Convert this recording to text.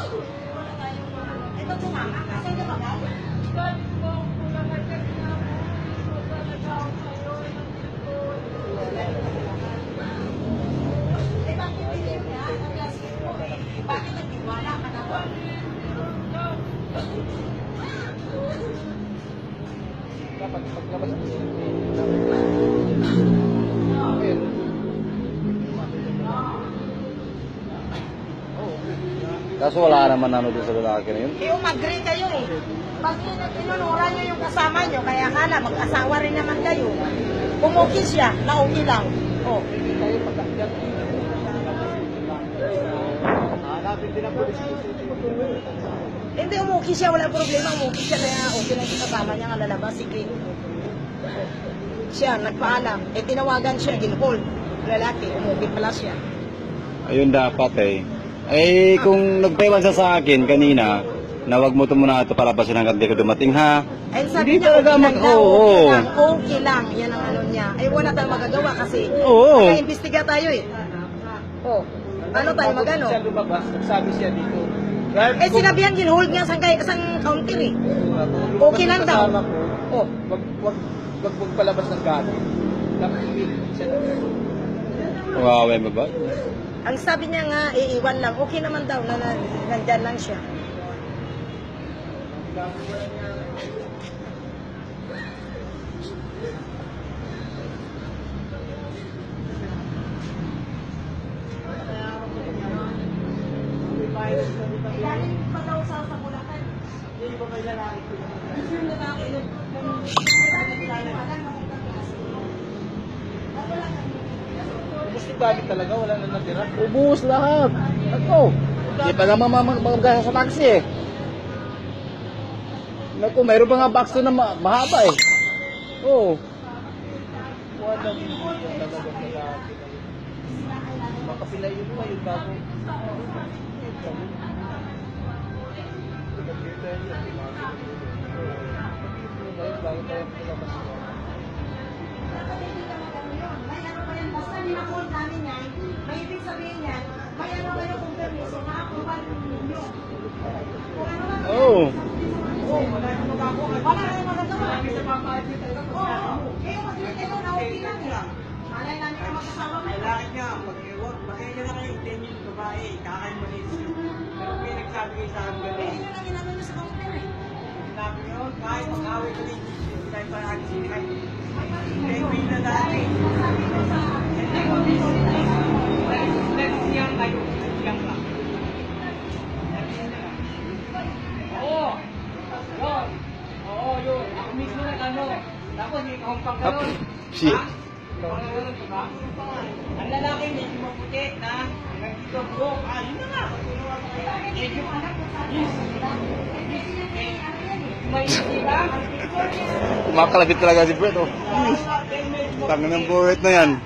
Ito tumama. Kasi ito magal. Bakit hindi niya? Bakit nagtiwala ka na ba? Dapat paglabas ng Kaso wala naman ano doon sa lalaki na yun. Mag-agree kayo eh. Pag pinunuran nyo yung kasama nyo, kaya kala mag-asawa rin naman kayo. Kung okay siya, na okay lang. Oh. hindi tayo pagkakyan. Hanapin din ang pulis. Hindi, umuki siya, wala problema. Umuki siya, kaya okay lang yung kasama niya nga lalabas. Sige. Siya, nagpaalam. Eh, tinawagan siya, ginhold. Lalaki, umuki pala siya. Ayun dapat eh. Eh kung nagpaiwan siya sa akin kanina, na wag mo ito muna ito palabasin hanggang di ka dumating ha. Ay, sabi Hindi niya, talaga okay lang daw, oo. okay lang, okay lang. Yan ang ano niya. Ay, wala tayong magagawa kasi Oo. naka-imbestiga tayo eh. Oh, ano tayo magano? Siya lumabas, nagsabi siya dito. Eh, sinabihan ginhold nga sang counter eh. Okay lang daw. Oh. Wag palabas ng gamit. Dapat ipilit siya. Wow, ba ba? Ang sabi niya nga, iiwan lang. Okay naman daw na nandyan lang siya. Galing pa daw sa Bulacan. Hindi ba may lalaki? Yung lalaki, Ubus yung gamit talaga, wala na natira. Ubus lahat. Ako. Hindi pa naman magagasa sa taxi eh. Naku, mayroon pa nga box doon na mahaba eh. Oo. Wala hindi yung talagang lalaki. Makapilay yun mo, yung bago. Bago tayo palabas. may ano ba yan, basta nina-call namin yan, may ibig sabihin yan, may ano kayo kung permiso, na-approval ninyo. Kung ano lang, Oo. wala nang magagawa. Oo, eh, ito na okay lang eh. Malay namin na magkasama kayo. Kailangan niya, mag-iwag. Bakit niya na kayo 10 yung babae, kakain mo rin siya. Pero may nagsabi kayo sa akin Eh, gano'n. yun lang ginagawa nyo sa counter eh. Sinabi niyo, kahit mag-away ka rin, hindi tayo parang sinikay. Eh, may na dati. Next year kayo, siyang lang. Oo, yun. Oo, yun. Ako mismo nag-ano. Tapos may kahumpang gano'n. Si. Ang lalaki medyo maputi na nagdito buhok. Ah, yun na nga. Medyo may sila. Makalabit talaga si Brett oh. Tangin ng buwit na yan.